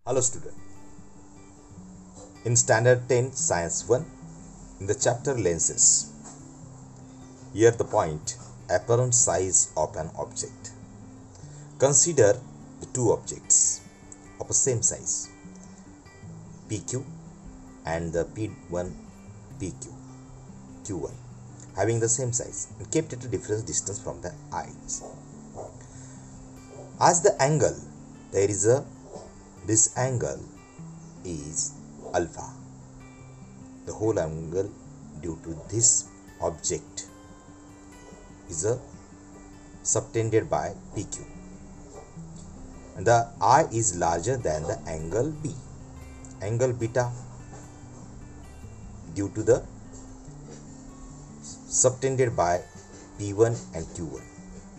Hello student. In standard 10 science 1 in the chapter lenses, here the point apparent size of an object. Consider the two objects of the same size PQ and the P1 PQ Q1 having the same size and kept at a different distance from the eyes. As the angle, this angle is alpha. The whole angle due to this object is subtended by PQ. And the I is larger than the angle B. Angle beta due to the subtended by P1 and Q1.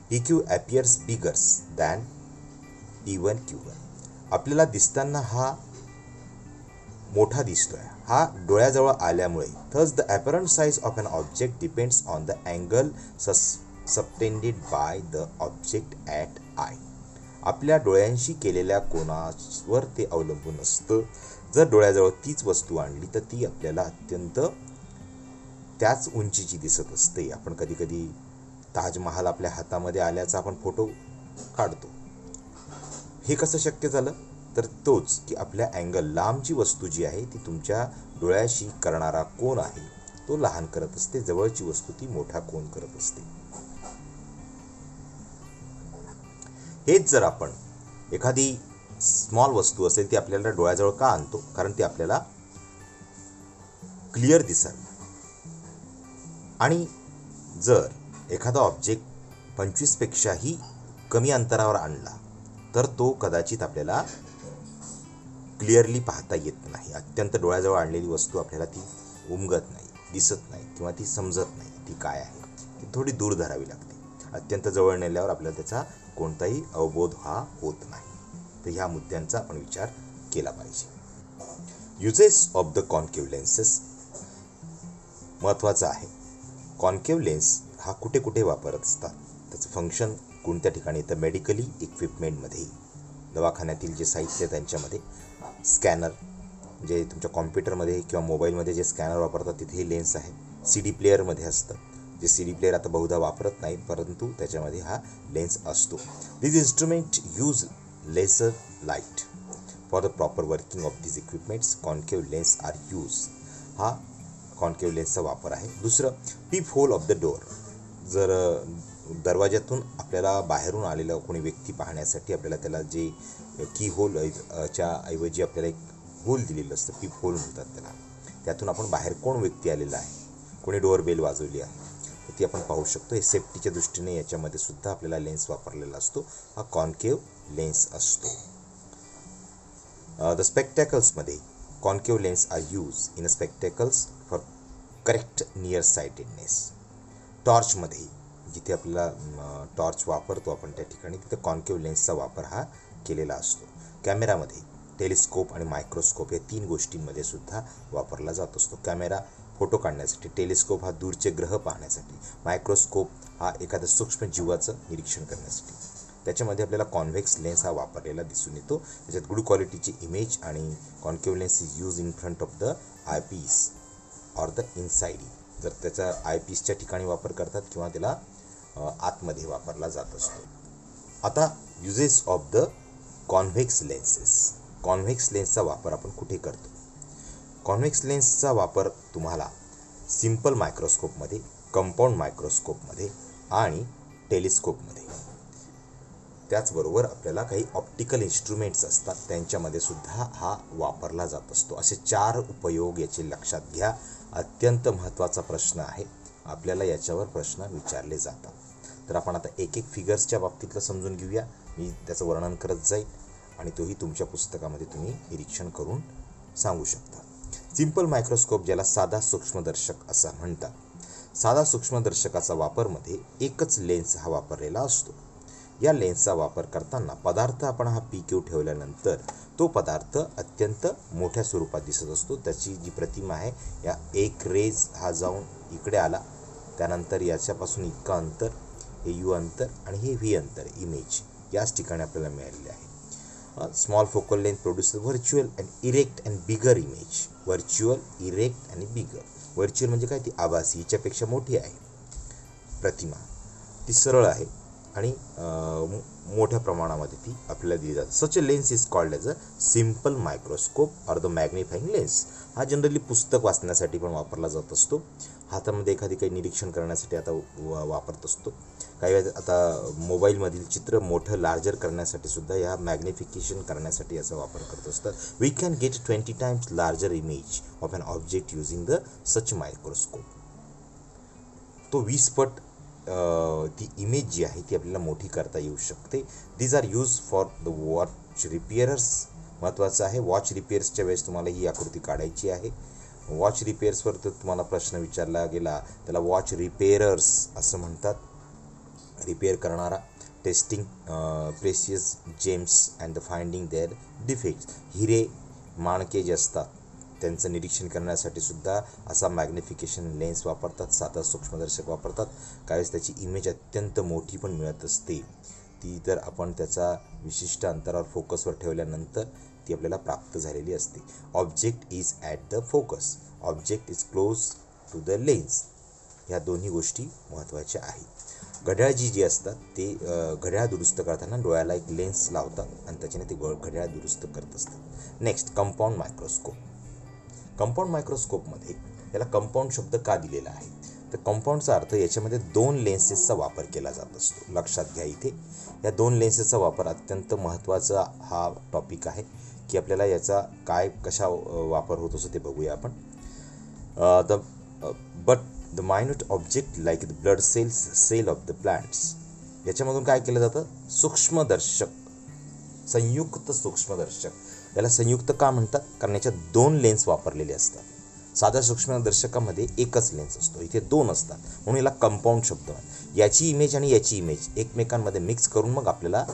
PQ appears bigger than P1 Q1. आपल्याला दिसताना हा मोठा दिसतोय, हा डोळ्याजवळ आल्यामुळे. Thus the apparent size of an object depends on the angle subtended by the object at eye. आपल्या डोळ्यांशी केलेल्या कोनावर ते अवलंबून असतं. जर डोळ्याजवळ तीच वस्तू आणली तर ती आपल्याला अत्यंत त्याच उंचीची दिसत असते. आपण कधी कधी ताजमहाल आपल्या हातामध्ये आल्याचा आपण फोटो काढतो. हे कसं शक्य झालं? तर तोच की आपल्या अँगल, लांबची वस्तू जी आहे ती तुमच्या डोळ्याशी करणारा कोन आहे तो लहान करत असते, जवळची वस्तू ती मोठा कोन करत असते. हेच जर आपण एखादी स्मॉल वस्तू असेल ती आपल्याला डोळ्याजवळ का आणतो? कारण ती आपल्याला क्लिअर दिसावी. आणि जर एखादा ऑब्जेक्ट 25 पेक्षाही कमी अंतरावर आणला तर तो कदाचित आपल्याला क्लिअरली पाहता येत नाही. अत्यंत डोळ्याजवळ आणलेली वस्तू आपल्याला ती उमगत नाही, दिसत नाही किंवा ती समजत नाही ती काय आहे. ती थोडी दूर धरावी लागते. अत्यंत जवळ नेल्यावर आपल्याला त्याचा कोणताही अवबोध हा होत नाही. तर ह्या मुद्द्यांचा आपण विचार केला पाहिजे. Uses of the concave lenses महत्त्वाचा आहे. कॉन्केव्ह लेन्स हा कुठे कुठे वापरत असतात, त्याचं फंक्शन कोणत्या ठिकाणी? तर मेडिकली इक्विपमेंटमध्ये, दवाखान्यातील जे साहित्य त्यांच्यामध्ये, स्कॅनर जे तुमच्या कॉम्प्युटरमध्ये किंवा मोबाईलमध्ये जे स्कॅनर वापरतात तिथे हे लेन्स आहे. CD प्लेअरमध्ये असतं, जे CD प्लेअर आता बहुधा वापरत नाहीत परंतु त्याच्यामध्ये हा लेन्स असतो. This instrument use laser light for the proper working of this equipments. Concave lens are use, हा कॉन्केव्ह लेन्सचा वापर आहे. दुसरं, peep hole of the door. जर दरवाज्यातून आपल्याला बाहेरून आलेला कोणी व्यक्ती पाहण्यासाठी आपल्याला त्याला जे की होलच्या ऐवजी आपल्याला एक होल दिलेलं असतं, पीप होल म्हणतात त्याला. त्यातून आपण बाहेर कोण व्यक्ती आलेला आहे, कोणी डोअर बेल वाजवली आहे तर ती आपण पाहू शकतो. हे सेफ्टीच्या दृष्टीने याच्यामध्ये सुद्धा आपल्याला लेन्स वापरलेला असतो. हा कॉन्केव्ह लेन्स असतो. द स्पेक्टॅकल्समध्ये concave lens are use in spectacles for correct near sightedness. टॉर्चमध्ये जिथे आपल्याला टॉर्च वापरतो आपण त्या ठिकाणी तिथे कॉन्केव्ह लेन्सचा वापर हा केलेला असतो. कॅमेरामध्ये टेलिस्कोप आणि मायक्रोस्कोप या 3 गोष्टींमध्ये सुद्धा वापरला जात असतो. कॅमेरा फोटो काढण्यासाठी, टेलिस्कोप हा दूरचे ग्रह पाहण्यासाठी, मायक्रोस्कोप हा एखाद्या सूक्ष्म जीवाचं निरीक्षण करण्यासाठी. त्याच्यामध्ये आपल्याला कॉन्व्हेक्स लेन्स हा वापरलेला दिसून येतो. त्याच्यात गुड क्वालिटीची इमेज आणि concave lens is use in front of the eyepiece or the inside. जर त्याचा आय पीसच्या ठिकाणी वापर करतात किंवा त्याला आतमध्ये वापरला जात असतो. आता uses of the convex lenses. Convex लेन्सचा वापर आपण कुठे करतो? कॉन्व्हेक्स लेन्सचा वापर तुम्हाला सिम्पल मायक्रोस्कोपमध्ये, कंपाऊंड मायक्रोस्कोपमध्ये आणि टेलिस्कोपमध्ये, त्याचबरोबर आपल्याला काही ऑप्टिकल इन्स्ट्रुमेंट्स असतात त्यांच्यामध्ये सुद्धा हा वापरला जात असतो. असे 4 उपयोग याचे लक्षात घ्या. अत्यंत महत्त्वाचा प्रश्न आहे, आपल्याला याच्यावर प्रश्न विचारले जातात. तर आपण आता एक एक फिगर्सच्या बाबतीतलं समजून घेऊया. मी त्याचं वर्णन करत जाईल आणि तोही तुमच्या पुस्तकामध्ये तुम्ही निरीक्षण करून सांगू शकता. सिंपल मायक्रोस्कोप, ज्याला साधा सूक्ष्मदर्शक असं म्हणतात. साधा सूक्ष्मदर्शकाचा वापरमध्ये एकच लेन्स हा वापरलेला असतो. या लेन्सचा वापर करताना पदार्थ आपण हा PQ ठेवल्यानंतर तो पदार्थ अत्यंत मोठ्या स्वरूपात दिसत असतो. त्याची जी प्रतिमा आहे, या एक रेज हा जाऊन इकडे आला, त्यानंतर याच्यापासून इतकं अंतर, हे U अंतर आणि हे V अंतर, इमेज याच ठिकाणी आपल्याला मिळालेले आहे. Small focal length produce virtual and erect and bigger image. Virtual, erect आणि बिगर. व्हर्च्युअल म्हणजे काय, ती आभासी, हिच्यापेक्षा मोठी आहे प्रतिमा, ती सरळ आहे आणि मोठ्या प्रमाणामध्ये ती आपल्याला दिली जाते. Such a lens is called as a simple microscope or the magnifying lens. हा जनरली पुस्तक वाचण्यासाठी पण वापरला जात असतो. हातामध्ये एखादी काही निरीक्षण करण्यासाठी आता वापरत असतो. काही वेळेस आता मोबाईलमधील चित्र मोठं लार्जर करण्यासाठी सुद्धा या मॅग्निफिकेशन करण्यासाठी याचा वापर करत असतात. We can get 20 times larger image of an object using the such microscope. तो 20 पट ती इमेज जी आहे ती आपल्याला मोठी करता येऊ शकते. These are use for the watch repairers. महत्त्वाचं आहे, वॉच रिपेअर्सच्या वेळेस तुम्हाला ही आकृती काढायची आहे. वॉच रिपेअर्सवर तर तुम्हाला प्रश्न विचारला गेला, त्याला वॉच रिपेअरर्स असं म्हणतात. रिपेअर करणारा, testing precious gems and the finding their defects. हिरे, माणके जे असतात त्यांचं निरीक्षण करण्यासाठी सुद्धा असा मॅग्निफिकेशन लेन्स वापरतात, साधा सूक्ष्मदर्शक वापरतात. काहीच त्याची इमेज अत्यंत मोठी पण मिळत असते. ती तर आपण त्याचा विशिष्ट अंतरावर फोकसवर ठेवल्यानंतर ती आपल्याला प्राप्त झालेली असते. Object is at the focus, object is close to the lens. ह्या दोन्ही गोष्टी महत्त्वाच्या आहेत. घड्याळ जी असतात ते घड्याळ दुरुस्त करताना डोळ्याला एक लेन्स लावतात आणि त्याच्याने ते घड्याळ दुरुस्त करत असतात. Next, compound microscope. कंपाऊंड मायक्रोस्कोपमध्ये याला कंपाऊंड शब्द का दिलेला आहे, तर कंपाऊंडचा अर्थ याच्यामध्ये 2 लेन्सेसचा वापर केला जात असतो. लक्षात घ्या, इथे या 2 लेन्सेसचा वापर अत्यंत महत्त्वाचा हा टॉपिक आहे की आपल्याला याचा काय कशा वापर होत असतो ते बघूया आपण. The minute object like the blood cell of the plants. याच्यामधून काय केलं जातं, सूक्ष्मदर्शक, संयुक्त सूक्ष्मदर्शक. याला संयुक्त का म्हणतात, कारण याच्यात 2 लेन्स वापरलेले असतात. साध्या सूक्ष्मदर्शकामध्ये एकच लेन्स असतो, इथे 2 असतात, म्हणून याला कंपाऊंड शब्द. याची इमेज आणि याची इमेज एकमेकांमध्ये मिक्स करून मग आपल्याला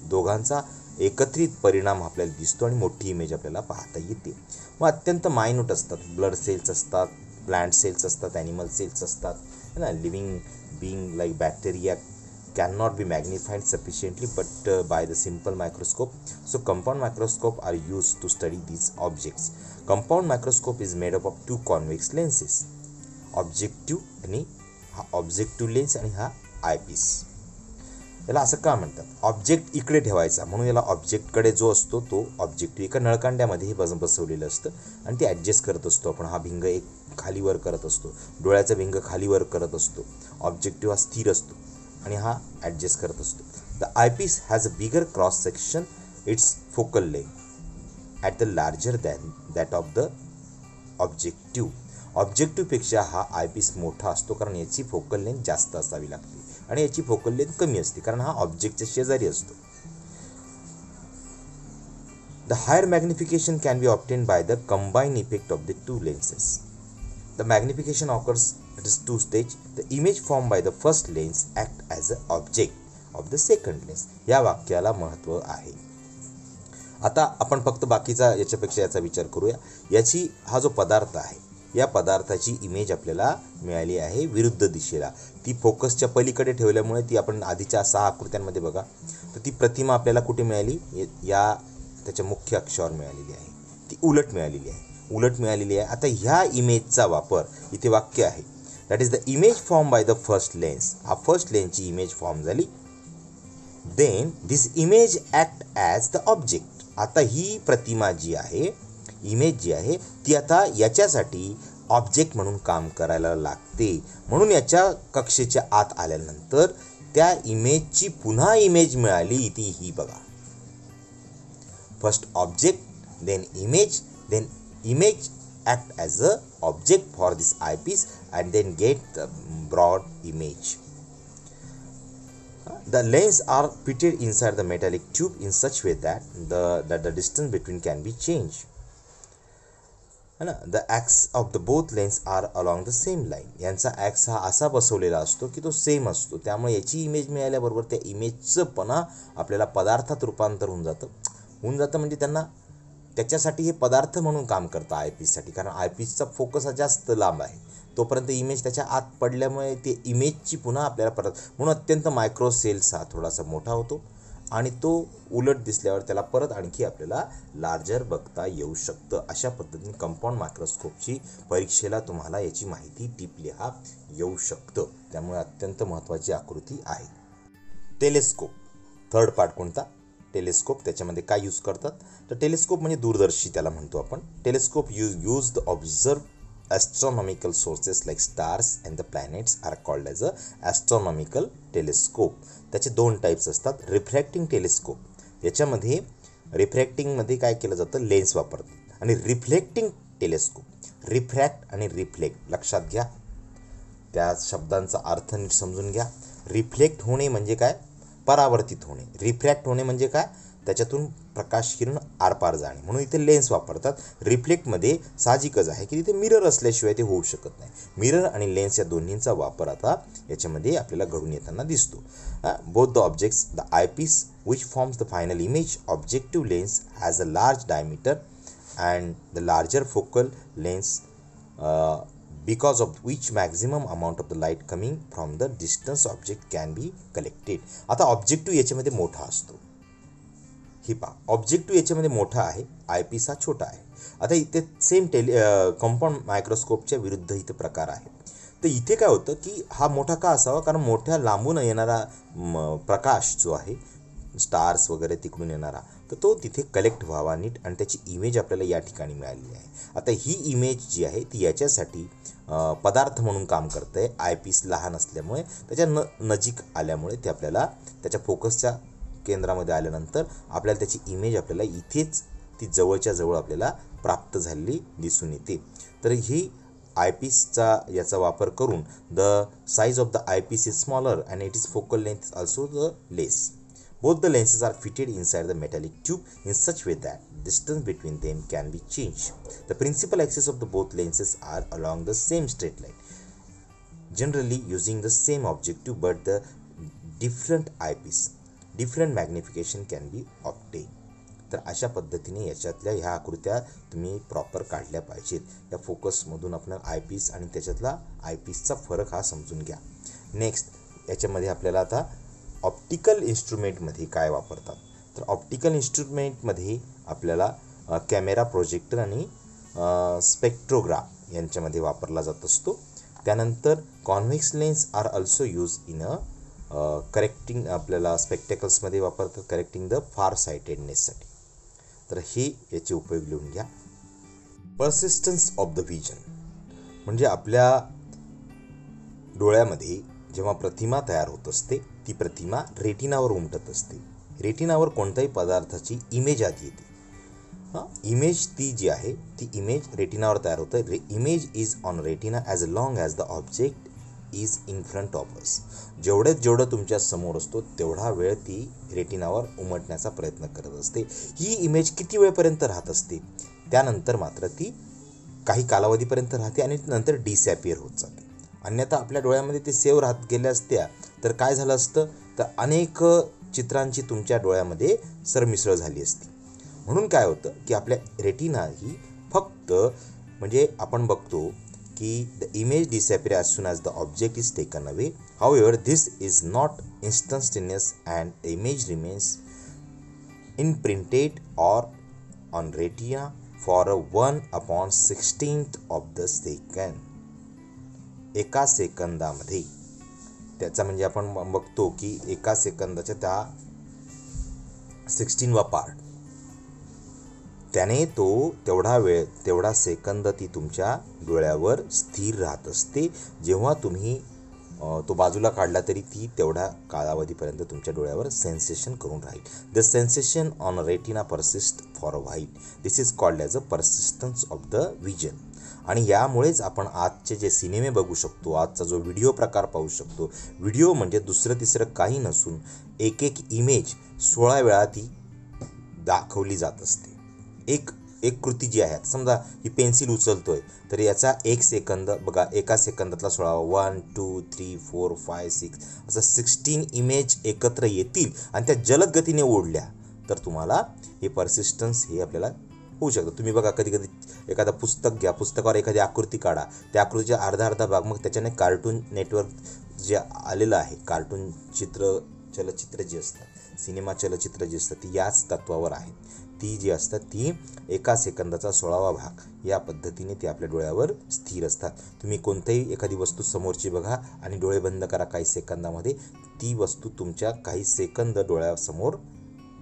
दोघांचा एकत्रित परिणाम आपल्याला दिसतो आणि मोठी इमेज आपल्याला पाहता येते. मग अत्यंत मायन्यूट असतात, ब्लड सेल्स असतात, प्लांट सेल्स असतात, ॲनिमल सेल्स असतात ना. Living being like bacteria cannot be magnified sufficiently but by the simple microscope. So compound microscope are used to study these objects. Compound microscope is made up of 2 convex lenses, objective आणि हा objective lens आणि हा eyepiece. याला असं का म्हणतात, object इकडे ठेवायचा म्हणून याला ऑब्जेक्टकडे जो असतो तो ऑब्जेक्टिव्ह एका नळकांड्यामध्ये हे बसवलेलं असतं आणि ते ॲडजस्ट करत असतो आपण. हा भिंग एक खालीवर करत असतो, डोळ्याचा भिंग खालीवर करत असतो, ऑब्जेक्टिव्ह हा स्थिर असतो आणि हा ॲडजस्ट करत असतो. The eyepiece has a bigger cross section, its focal length at the larger than that of the objective. ऑब्जेक्टिव्हपेक्षा हा आयपीस मोठा असतो कारण याची फोकल लेंथ जास्त असावी लागते आणि याची फोकल लेंथ कमी असते कारण हा ऑब्जेक्टच्या शेजारी असतो. The higher magnification can be obtain by the combine effect of the 2 lenses. The magnification occurs at 2 stages. The image formed by the first lens act as an object of the second lens. या वाक्याला महत्त्व आहे. आता आपण फक्त बाकीचा याच्यापेक्षा याचा विचार करूया. याची हा जो पदार्थ आहे या पदार्थाची इमेज आपल्याला मिळाली आहे विरुद्ध दिशेला. ती फोकसच्या पलीकडे ठेवल्यामुळे ती आपण आधीच्या 6 आकृत्यांमध्ये बघा तर ती प्रतिमा आपल्याला कुठे मिळाली, या त्याच्या मुख्य अक्षावर मिळालेली आहे. ती उलट मिळालेली आहे. आता ह्या इमेजचा वापर इथे वाक्य आहे, that is the image form by the first lens. हा फर्स्ट लेन्सची इमेज फॉर्म झाली. Then this image act as the object. आता ही प्रतिमा जी आहे, इमेज जी आहे ती आता याच्यासाठी ऑब्जेक्ट म्हणून काम करायला लागते. म्हणून याच्या कक्षेच्या आत आल्यानंतर त्या इमेजची पुन्हा इमेज मिळाली, ती ही बघा. First object, then image act as a object for this eyepiece and then get the broad image. The lens are fitted inside the metallic tube in such way that the distance between can be changed. The axis of the both lens are along the same line. यांचा ॲक्स हा असा बसवलेला असतो की तो same असतो, त्यामुळे याची इमेज मिळाल्याबरोबर त्या इमेजचं पुन्हा आपल्याला पदार्थात रूपांतर होऊन जातं म्हणजे त्याच्यासाठी हे पदार्थ म्हणून काम करतं आयपीससाठी, कारण आयपीसचा फोकस हा जास्त लांब आहे. तोपर्यंत इमेज त्याच्या आत पडल्यामुळे ते इमेजची पुन्हा आपल्याला परत, म्हणून अत्यंत मायक्रो सेल्स हा थोडासा मोठा होतो आणि तो उलट दिसल्यावर त्याला परत आणखी आपल्याला लार्जर बघता येऊ शकतं. अशा पद्धतीने कंपाऊंड मायक्रोस्कोपची परीक्षेला तुम्हाला याची माहिती टिप लिहा येऊ शकतं. त्यामुळे अत्यंत महत्त्वाची आकृती आहे. टेलिस्कोप थर्ड पार्ट कोणता? टेलिस्कोप. त्याच्यामध्ये काय यूज करतात? तर टेलिस्कोप म्हणजे दूरदर्शी त्याला म्हणतो आपण. Telescope use the observe astronomical sources like stars and the planets are called as a astronomical telescope. त्याचे दोन टाइप्स असतात. रिफ्रॅक्टिंग टेलिस्कोप याच्यामध्ये रिफ्रॅक्टिंगमध्ये काय केलं जातं? लेन्स वापरतात. आणि रिफ्लेक्टिंग टेलिस्कोप रिफ्रॅक्ट आणि रिफ्लेक्ट लक्षात घ्या. त्या शब्दांचा अर्थ नीट समजून घ्या. रिफ्लेक्ट होणे म्हणजे काय? परावर्तित होणे. रिफ्रॅक्ट होणे म्हणजे काय? त्याच्यातून प्रकाश किरण आरपार जाणे. म्हणून इथे लेन्स वापरतात. रिफ्लेक्टमध्ये साहजिकच आहे की तिथे मिरर असल्याशिवाय ते होऊ शकत नाही. मिरर आणि लेन्स या दोन्हींचा वापर आता याच्यामध्ये आपल्याला घडून येताना दिसतो. Both the objects the eyepiece which forms the final image objective lens has a large diameter and the larger focal lens because of which maximum amount of the light coming from the distance object can be collected. आता objective याच्यामध्ये मोठा असतो. ही पहा, objective याच्यामध्ये मोठा आहे, eyepiece हा छोटा आहे. आता इथे सेम कंपाऊंड मायक्रोस्कोपच्या विरुद्ध इथे प्रकार आहे. तर इथे काय होतं की हा मोठा का असावा? कारण मोठ्या लांबून येणारा प्रकाश जो आहे स्टार्स वगैरे तिकडून येणारा तर तो तिथे कलेक्ट व्हावा नीट आणि त्याची इमेज आपल्याला या ठिकाणी मिळालेली आहे. आता ही इमेज जी आहे ती याच्यासाठी पदार्थ म्हणून काम करतं आहे. आयपीस लहान असल्यामुळे त्याच्या नजीक आल्यामुळे ते आपल्याला त्याच्या फोकसच्या केंद्रामध्ये आल्यानंतर आपल्याला त्याची इमेज आपल्याला इथेच ती जवळच्या जवळ आपल्याला प्राप्त झालेली दिसून येते. तर ही आयपीसचा याचा वापर करून the size of the eyepiece is smaller and it is focal length also the less. Both the lenses are fitted inside the metallic tube in such way that distance between them can be changed. The principal axis of the both lenses are along the same straight line, generally using the same objective but the different eyepiece. Different magnification can be obtained. तर अशा पद्धतीने याच्यातल्या ह्या आकृत्या तुम्ही proper काढल्या पाहिजेत. या फोकसमधून आपण आयपीस आणि त्याच्यातला आयपीसचा फरक हा समजून घ्या. नेक्स्ट याच्यामध्ये आपल्याला आता ऑप्टिकल इन्स्ट्रुमेंटमध्ये काय वापरतात? तर ऑप्टिकल इन्स्ट्रुमेंटमध्ये आपल्याला कॅमेरा, प्रोजेक्टर आणि स्पेक्ट्रोग्राफ यांच्यामध्ये वापरला जात असतो. त्यानंतर convex lens are also use in correcting आपल्याला स्पेक्टेकल्समध्ये वापरतात करेक्टिंग द फार सायटेडनेससाठी. तर हे याचे उपयोग लिहून घ्या. पर्सिस्टन्स ऑफ द व्हिजन म्हणजे आपल्या डोळ्यामध्ये जेव्हा प्रतिमा तयार होत असते ती प्रतिमा रेटिनावर उमटत असते. रेटिनावर कोणत्याही पदार्थाची इमेज आधी येते. इमेज ती जी आहे ती इमेज रेटिनावर तयार होतं. Image is on retina as long as the object is in front of us. जेवढं तुमच्या समोर असतो तेवढा वेळ ती रेटिनावर उमटण्याचा प्रयत्न करत असते. ही इमेज किती वेळपर्यंत राहत असते? त्यानंतर मात्र ती काही कालावधीपर्यंत राहते आणि नंतर डिसॅपियर होत जाते. अन्यथा आपल्या डोळ्यामध्ये ते सेव्ह राहत गेल्या असत्या तर काय झालं असतं? तर अनेक चित्रांची तुमच्या डोळ्यामध्ये सरमिसळ झाली असती. म्हणून काय होतं की आपल्या रेटिना ही फक्त म्हणजे आपण बघतो की the image disappear as soon as the object is taken away. However this is not instantaneous and image remains imprinted or on retina for 1/16 of the second. एका सेकंदामध्ये त्याचा म्हणजे आपण बघतो की एका सेकंदाच्या त्या 16वा पार्ट त्याने तो तेवढा सेकंद ती तुमच्या डोळ्यावर स्थिर राहत असते. जेव्हा तुम्ही तो बाजूला काढला तरी ती तेवढ्या कालावधीपर्यंत तुमच्या डोळ्यावर सेन्सेशन करून राहील. The sensation on retina persist for a while. This is called as a persistence of the vision. आणि यामुळेच आपण आजचे जे सिनेमे बघू शकतो, आजचा जो व्हिडिओ प्रकार पाहू शकतो, व्हिडिओ म्हणजे दुसरं तिसरं काही नसून एक इमेज 16 वेळा ती दाखवली जात असते. एक कृती जी आहे, समजा ही पेन्सिल उचलतोय तर याचा 1 सेकंद बघा, एका सेकंदातला 16 1 2 3 4 5 6 असं 16 इमेज एकत्र येतील आणि त्या जलद गतीने ओढल्या तर तुम्हाला हे परसिस्टन्स हे आपल्याला होऊ शकतं. तुम्ही बघा कधी कधी एखादा पुस्तक घ्या, पुस्तकावर एखादी आकृती काढा, त्या आकृतीच्या अर्धा भाग मग त्याच्याने कार्टून नेटवर्क जे आलेलं आहे, कार्टून चलचित्र जे असतात सिनेमा चलचित्र जी असतात ती याच तत्वावर आहेत. ती जी असतात ती 1 सेकंदाचा 16वा भाग या पद्धतीने ती आपल्या डोळ्यावर स्थिर असतात. तुम्ही कोणतीही एखादी वस्तू समोरची बघा आणि डोळे बंद करा काही सेकंदामध्ये, ती वस्तू तुमच्या काही सेकंद डोळ्यासमोर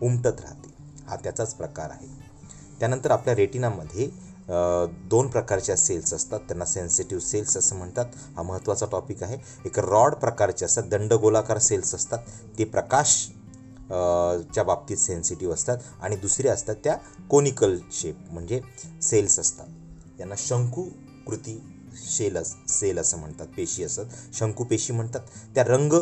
उमटत राहते. हा त्याचाच प्रकार आहे. त्यानंतर आपल्या रेटिनामध्ये 2 प्रकारच्या सेल्स असतात, त्यांना सेन्सिटिव्ह सेल्स असं म्हणतात. हा महत्त्वाचा टॉपिक आहे. एक रॉड प्रकारचे असतात, दंडगोलाकार सेल्स असतात, ते प्रकाश च्या बाबतीत सेन्सिटिव्ह असतात. आणि दुसरे असतात त्या कोनिकल शेप म्हणजे सेल्स असतात, यांना शंकुकृती सेल असं म्हणतात, पेशी असतात, शंकुपेशी म्हणतात. त्या रंग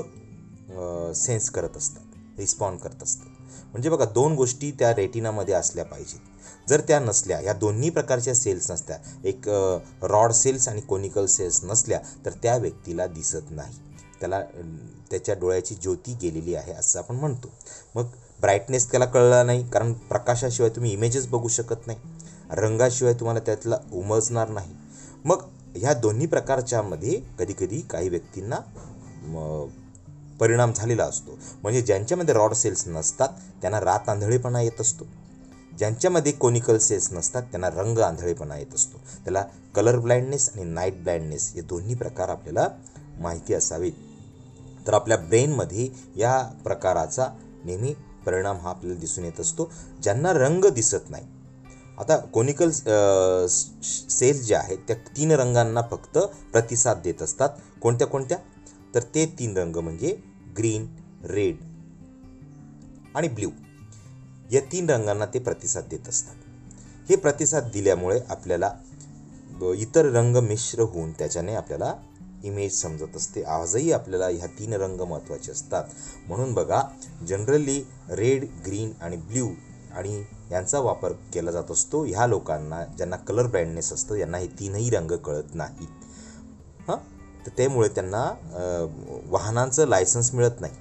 सेन्स करत असतात, रिस्पॉन्ड करत असतात. म्हणजे बघा 2 गोष्टी त्या रेटिनामध्ये असल्या पाहिजेत. जर त्या नसल्या, या दोन्ही प्रकारच्या सेल्स नसल्या, एक रॉड सेल्स आणि कोनिकल सेल्स नसल्या, तर त्या व्यक्तीला दिसत नाही, त्याला त्याच्या डोळ्याची ज्योती गेलेली आहे असं आपण म्हणतो. मग ब्राईटनेस त्याला कळला नाही, कारण प्रकाशाशिवाय तुम्ही इमेजेस बघू शकत नाही, रंगाशिवाय तुम्हाला त्यातला उमजणार नाही. मग ह्या दोन्ही प्रकारच्यामध्ये कधीकधी काही व्यक्तींना परिणाम झालेला असतो. म्हणजे ज्यांच्यामध्ये रॉड सेल्स नसतात त्यांना रात आंधळेपणा येत असतो, ज्यांच्यामध्ये कोनिकल सेल्स नसतात त्यांना रंग आंधळेपणा येत असतो. त्याला कलर ब्लाइंडनेस आणि नाईट ब्लाइंडनेस हे दोन्ही प्रकार आपल्याला माहिती असावेत. तर आपल्या ब्रेनमध्ये या प्रकाराचा नेहमी परिणाम हा आपल्याला दिसून येत असतो. ज्यांना रंग दिसत नाही, आता कोनिकल सेल्स जे आहेत त्या 3 रंगांना फक्त प्रतिसाद देत असतात. कोणत्या कोणत्या? तर ते 3 रंग म्हणजे ग्रीन, रेड आणि ब्ल्यू, या 3 रंगांना ते प्रतिसाद देत असतात. हे प्रतिसाद दिल्यामुळे आपल्याला इतर रंग मिश्र होऊन त्याच्याने आपल्याला इमेज समजत असते. आजही आपल्याला ह्या 3 रंग महत्त्वाचे असतात. म्हणून बघा जनरली रेड, ग्रीन आणि ब्ल्यू आणि यांचा वापर केला जात असतो ह्या लोकांना ज्यांना कलर ब्लाइंडनेस असतं, यांना हे 3ही रंग कळत नाहीत. तर त्यामुळे त्यांना वाहनांचं लायसन्स मिळत नाही.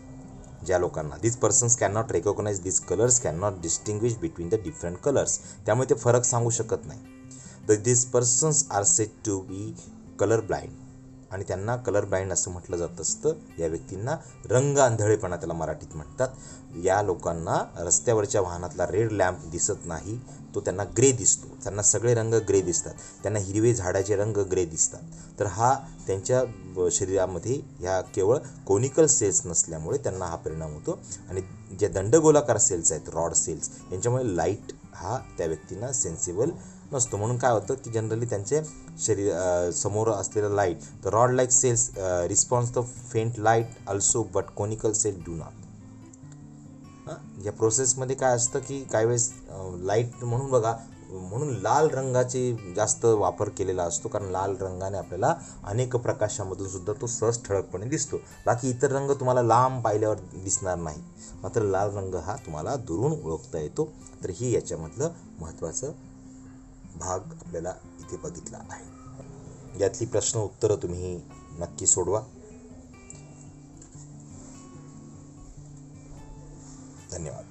ज्या लोकांना this persons can not recognise this colours, can not distinguish between the different colours, त्यामुळे ते फरक सांगू शकत नाही. तर this persons are said to be colour blind, आणि त्यांना कलर ब्लाइंड असं म्हटलं जात असतं. या व्यक्तींना रंग आंधळेपणा त्याला मराठीत म्हणतात. या लोकांना रस्त्यावरच्या वाहनातला रेड लॅम्प दिसत नाही, तो त्यांना ग्रे दिसतो. त्यांना सगळे रंग ग्रे दिसतात, त्यांना हिरवे झाडाचे रंग ग्रे दिसतात. तर हा त्यांच्या शरीरामध्ये ह्या केवळ कोनिकल सेल्स नसल्यामुळे त्यांना हा परिणाम होतो. आणि जे दंडगोलाकार सेल्स आहेत, रॉड सेल्स, यांच्यामुळे लाईट हा त्या व्यक्तींना सेन्सिबल नसतो. म्हणून काय होतं की जनरली त्यांचे समोर असलेलं light, the rod like cells response the faint light also but conical cell do not. या प्रोसेसमध्ये काय असतं की काही वेळेस लाईट म्हणून बघा, म्हणून लाल रंगाचे जास्त वापर केलेला असतो, कारण लाल रंगाने आपल्याला अनेक प्रकाशामधून सुद्धा तो सहज ठळकपणे दिसतो. बाकी इतर रंग तुम्हाला लांब पाहिल्यावर दिसणार नाही, मात्र लाल रंग हा तुम्हाला दुरून ओळखता येतो. तर हे याच्यामधलं महत्त्वाचं भाग आपल्याला इथे बघितला आहे. यातली प्रश्न उत्तरं तुम्ही नक्की सोडवा. धन्यवाद.